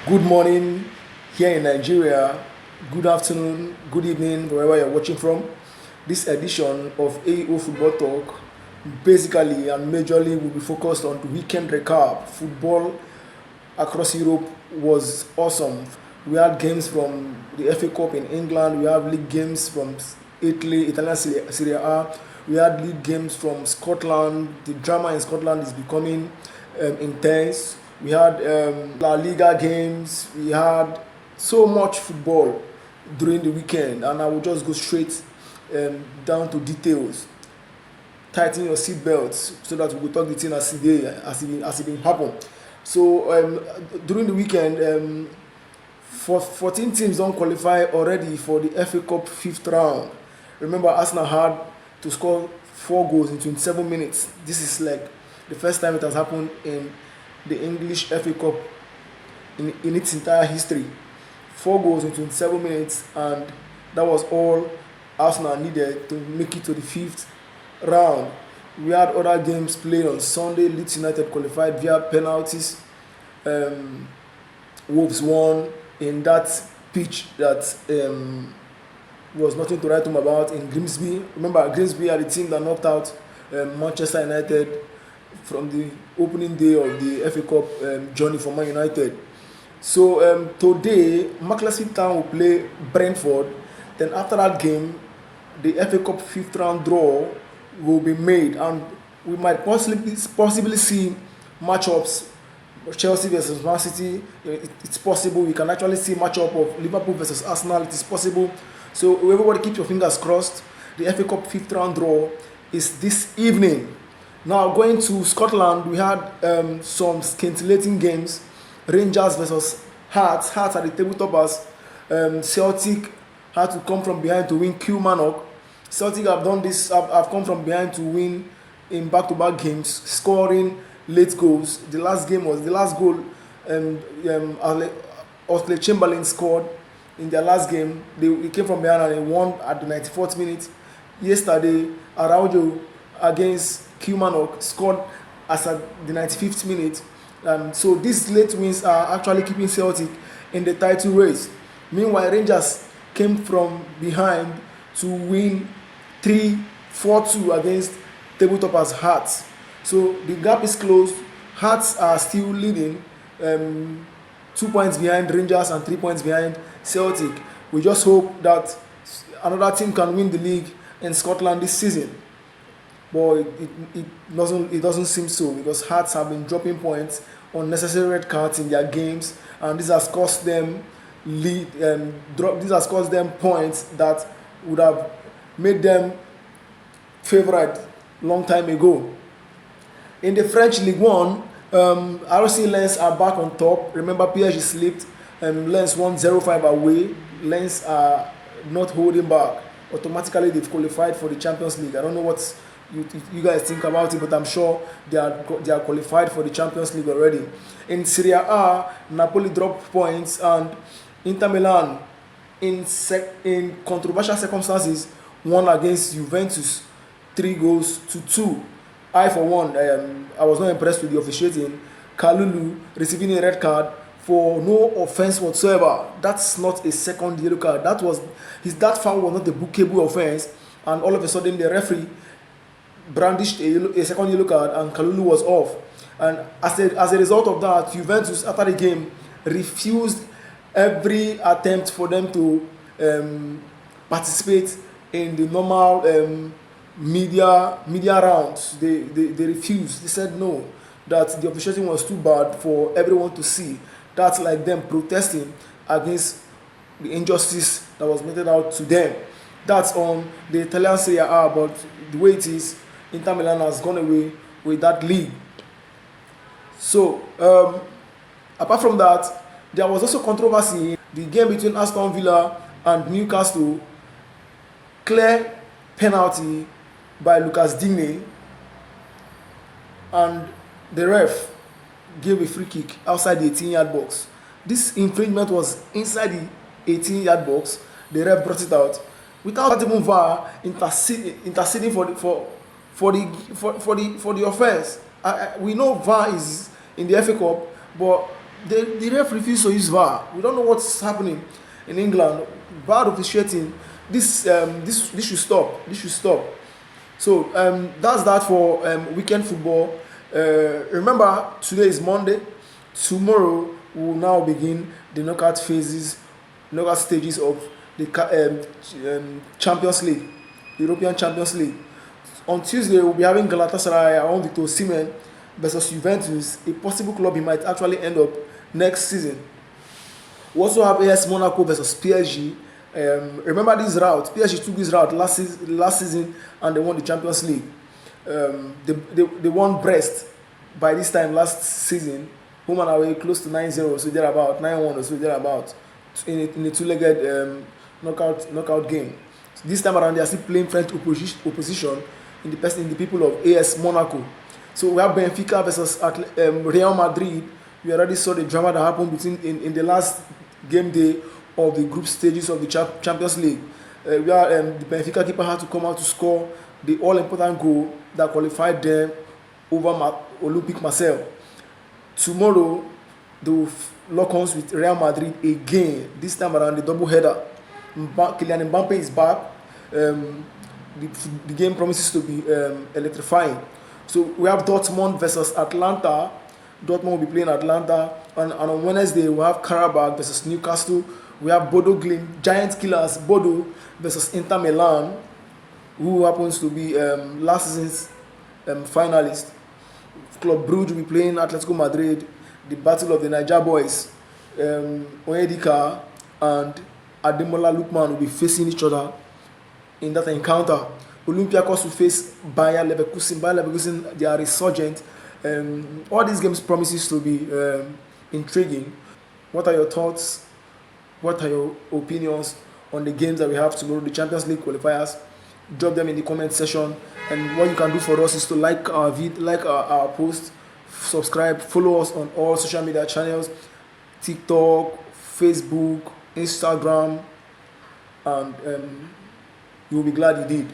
Good morning here in Nigeria, good afternoon, good evening, wherever you're watching from. This edition of AEO Football Talk basically and majorly will be focused on the weekend recap. Football across Europe was awesome. We had games from the FA Cup in England, we have league games from Italy, Italian Serie A, we had league games from Scotland. The drama in Scotland is becoming intense. We had La Liga games, we had so much football during the weekend, and I will just go straight down to details. Tighten your seat belts so that we will talk the thing as it been happen. So during the weekend, for 14 teams don't qualify already for the FA Cup fifth round. Remember, Arsenal had to score 4 goals in 27 minutes. This is like the first time it has happened in the English FA Cup in its entire history. 4 goals in 27 minutes, and that was all Arsenal needed to make it to the fifth round. We had other games played on Sunday. Leeds United qualified via penalties. Wolves won in that pitch that was nothing to write home about in Grimsby. Remember, Grimsby are the team that knocked out Manchester United from the opening day of the FA Cup journey for Man United. So today, Macclesfield Town will play Brentford. Then after that game, the FA Cup fifth round draw will be made, and we might possibly see matchups. Chelsea versus Man City, it's possible. We can actually see matchup of Liverpool versus Arsenal. It is possible. So everybody keep your fingers crossed. The FA Cup fifth round draw is this evening. Now going to Scotland, we had some scintillating games. Rangers versus Hearts. Hearts are the table toppers. Celtic had to come from behind to win Kilmarnock. Celtic have done this. Have come from behind to win in back-to-back games, scoring late goals. The last goal. Oxlade Chamberlain scored in their last game. They came from behind and they won at the 94th minute. Yesterday, Araujo against Kilmarnock scored as at the 95th minute. So these late wins are actually keeping Celtic in the title race. Meanwhile, Rangers came from behind to win 3-4-2 against table toppers Hearts. So the gap is closed. Hearts are still leading, 2 points behind Rangers and 3 points behind Celtic. We just hope that another team can win the league in Scotland this season. But it doesn't seem so, because Hearts have been dropping points, unnecessary red cards in their games, and this has cost them this has cost them points that would have made them favourite long time ago. In the French Ligue 1, RC Lens are back on top. Remember, PSG slipped. Lens won 0-5 away. Lens are not holding back. Automatically, they've qualified for the Champions League. I don't know what you guys think about it, but I'm sure they are qualified for the Champions League already. In Serie A, Napoli dropped points, and Inter Milan, in controversial circumstances, won against Juventus 3-2. I, for one, I was not impressed with the officiating. Kalulu receiving a red card for no offense whatsoever. That's not a second yellow card. That foul was not a bookable offense, and all of a sudden the referee brandished a second yellow card, and Kalulu was off. And as a result of that, Juventus after the game refused every attempt for them to participate in the normal media rounds. They refused. They said no, that the officiating was too bad for everyone to see. That's like them protesting against the injustice that was meted out to them. That's on the Italian Serie A, but the way it is, Inter Milan has gone away with that league. So apart from that, there was also controversy in the game between Aston Villa and Newcastle. Clear penalty by Lucas Digne, and the ref gave a free kick outside the 18-yard box. This infringement was inside the 18-yard box. The ref brought it out without even VAR interceding for the offense. We know VAR is in the FA Cup, but the ref refused to use VAR. We don't know what's happening in England. VAR officiating. This should stop. This should stop. So that's that for weekend football. Remember, today is Monday. Tomorrow we will now begin the knockout stages of the Champions League, European Champions League. On Tuesday we'll be having Galatasaray around Victor Osimhen versus Juventus, a possible club he might actually end up next season. We also have AS Monaco versus PSG. Remember this route? PSG took this route last season and they won the Champions League. They won Brest by this time last season, home and away, close to 9-0, so they're about 9-1 or so they're about in a two-legged knockout game. So this time around, they are still playing French opposition in the people of AS Monaco. So we have Benfica versus Real Madrid. We already saw the drama that happened in the last game day of the group stages of the Champions League. Where the Benfica keeper had to come out to score the all-important goal that qualified them over Olympique Marseille. Tomorrow, they will lock horns with Real Madrid again. This time around, the double header. Kylian Mbappe is back. The game promises to be electrifying. So we have Dortmund versus Atlanta. Dortmund will be playing Atlanta. And on Wednesday, we have Karabakh versus Newcastle. We have Bodo Glimt, giant killers, Bodo versus Inter Milan, who happens to be last season's finalist. Club Brugge will be playing Atletico Madrid. The battle of the Niger boys, Onyedika and Ademola Lookman will be facing each other in that encounter. Olympiacos will face Bayer Leverkusen. Bayer Leverkusen, they are resurgent. All these games promises to be intriguing. What are your thoughts? What are your opinions on the games that we have tomorrow, the Champions League qualifiers? Drop them in the comment section. And what you can do for us is to like our our post, subscribe, follow us on all social media channels, TikTok, Facebook, Instagram, and you will be glad you did.